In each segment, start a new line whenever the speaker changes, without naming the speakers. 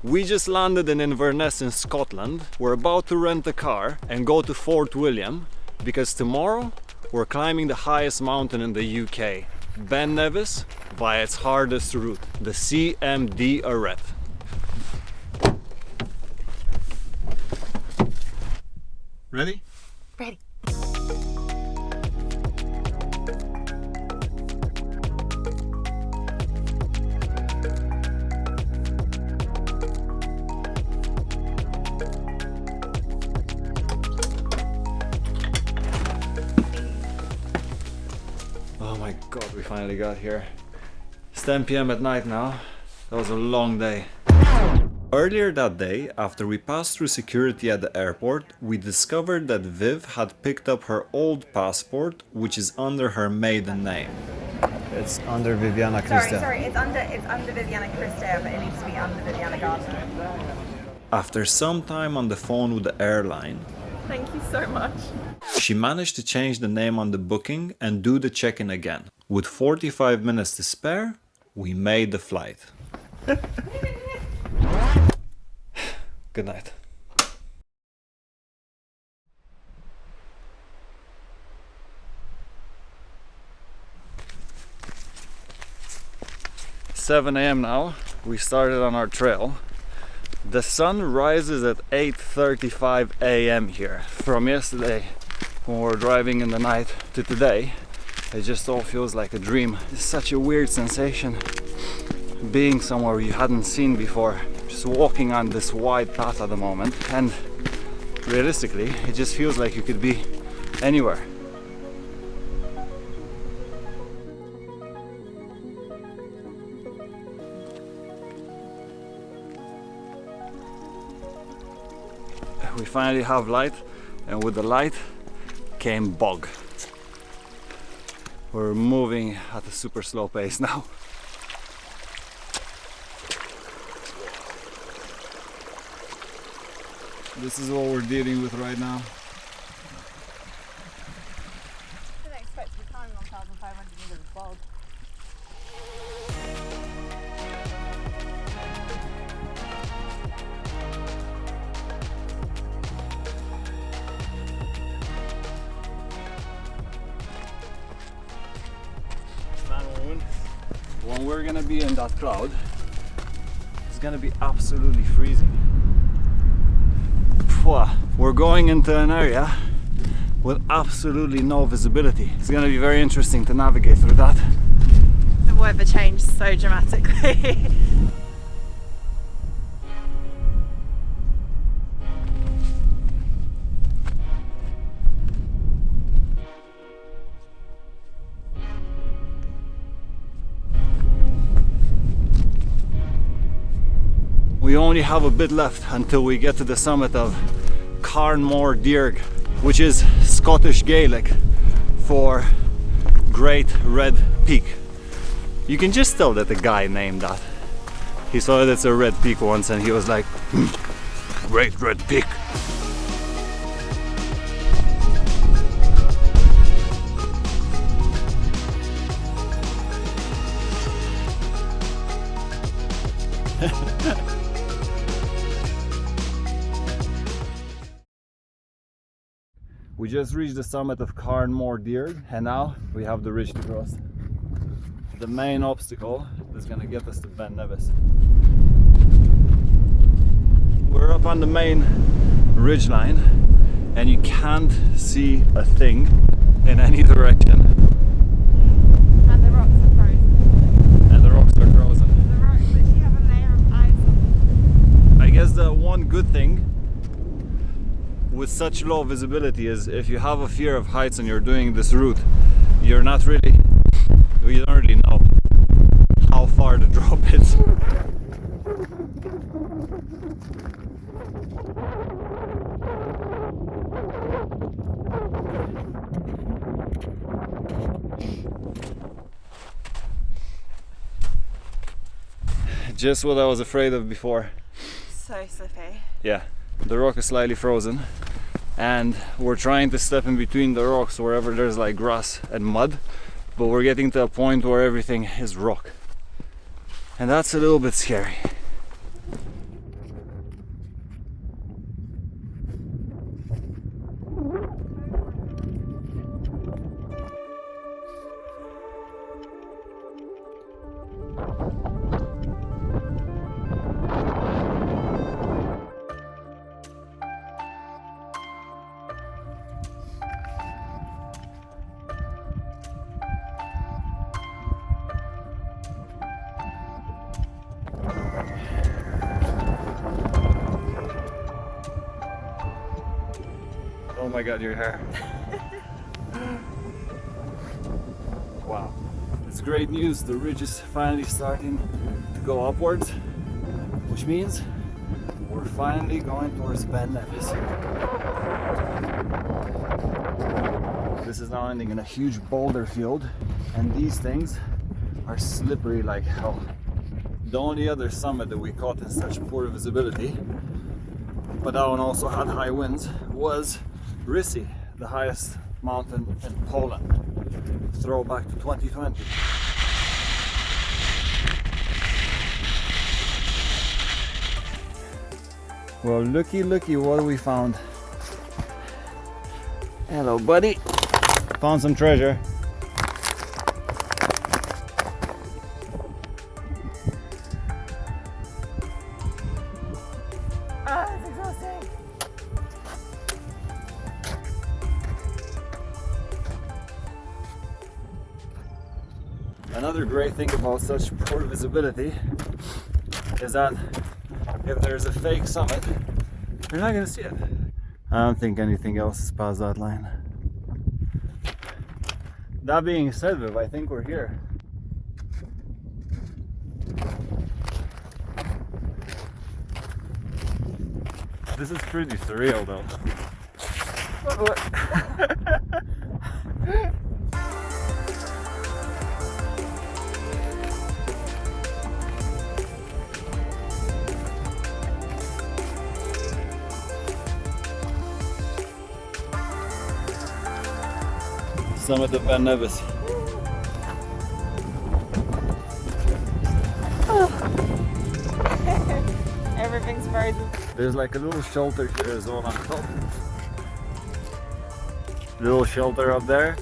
We just landed in Inverness in Scotland. We're about to rent a car and go to Fort William because tomorrow we're climbing the highest mountain in the UK, Ben Nevis, via its hardest route, the CMD Arête. Ready?
Ready.
Oh my god, we finally got here. It's 10 p.m. at night now. That was a long day. Earlier that day, after we passed through security at the airport, we discovered that Viv had picked up her old passport, which is under her maiden name. It's under Viviana Christa.
Sorry, it's under Viviana Christa, but it needs to be under Viviana Gardner.
After some time on the phone with the airline,
Thank you so much.
she managed to change the name on the booking and do the check-in again. With 45 minutes to spare, we made the flight. Good night. "7 a.m. now. We started on our trail. The sun rises at 8:35 a.m. here. From yesterday, when we were driving in the night, to today, it just all feels like a dream. It's such a weird sensation being somewhere you hadn't seen before. Just walking on this wide path at the moment, and realistically, it just feels like you could be anywhere. We finally have light, and with the light came bog. We're moving at a super slow pace now. This is what we're dealing with right now.
I didn't expect to be climbing 1,500 meters of bog.
When we're gonna be in that cloud, it's gonna be absolutely freezing. We're going into an area with absolutely no visibility. It's gonna be very interesting to navigate through that.
The weather changed so dramatically.
We only have a bit left until we get to the summit of Carn Mor Dearg, which is Scottish Gaelic for Great Red Peak. You can just tell that the guy named that. He saw that it's a red peak once and he was like, Great Red Peak. We just reached the summit of Carn Mor Dearg, and now we have the ridge to cross. The main obstacle is going to get us to Ben Nevis. We're up on the main ridge line and you can't see a thing in any direction.
And the rocks are frozen.
And the rocks are frozen.
The rocks literally have a layer of ice on them.
I guess the one good thing with such low visibility is if you have a fear of heights and you're doing this route, you don't really know how far the drop is. Just what I was afraid of before.
So slippy.
Yeah, the rock is slightly frozen and we're trying to step in between the rocks wherever there's like grass and mud, but we're getting to a point where everything is rock, and that's a little bit scary. my god, your hair. Wow. It's great news. The ridge is finally starting to go upwards, which means we're finally going towards Ben Nevis. This is now ending in a huge boulder field, and these things are slippery like hell. The only other summit that we caught in such poor visibility, but that one also had high winds, was Rysy, the highest mountain in Poland. Throwback to 2020. Well, looky what we found. Hello, buddy. Found some treasure.
It's exhausting.
Another great thing about such poor visibility is that if there's a fake summit, you're not gonna see it. I don't think anything else is past that line. That being said, Viv, I think we're here. This is pretty surreal though. What? Summit of Ben Nevis.
Everything's frozen.
There's like a little shelter here as well on top. Little shelter up there.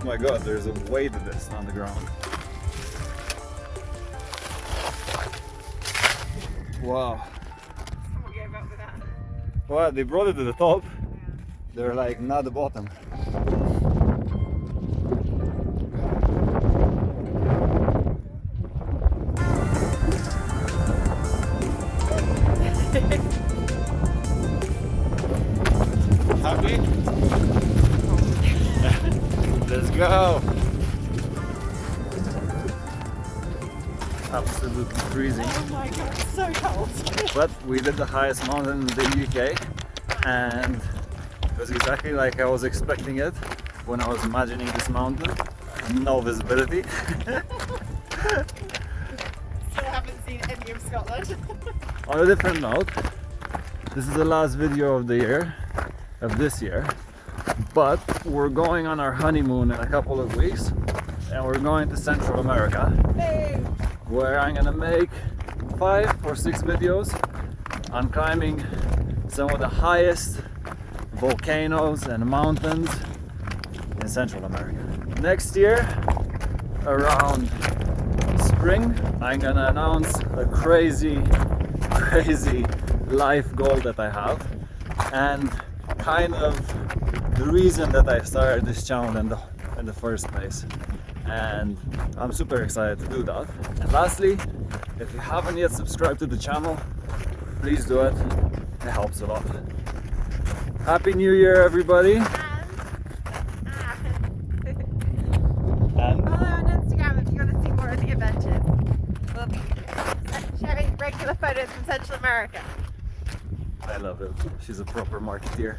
Oh my god, there's a way to this on the ground. Wow.
Someone gave up with that.
Well, they brought it to the top. They're like, not the bottom. Happy? Let's go! Absolutely freezing.
Oh my god, it's so cold.
But we did the highest mountain in the UK, and it was exactly like I was expecting it when I was imagining this mountain. No visibility.
Still haven't seen any of Scotland.
On a different note, this is the last video of the year, of this year, but we're going on our honeymoon in a couple of weeks, and we're going to Central America, where I'm gonna make 5 or 6 videos on climbing some of the highest volcanoes and mountains in Central America. Next year, around spring, I'm gonna announce a crazy life goal that I have, and kind of the reason that I started this channel in the first place. And I'm super excited to do that. And lastly, if you haven't yet subscribed to the channel, please do it. It helps a lot. Happy New Year, everybody!
And follow on Instagram if you want to see more of the adventures. We'll be sharing regular photos from Central America.
I love it. She's a proper marketeer.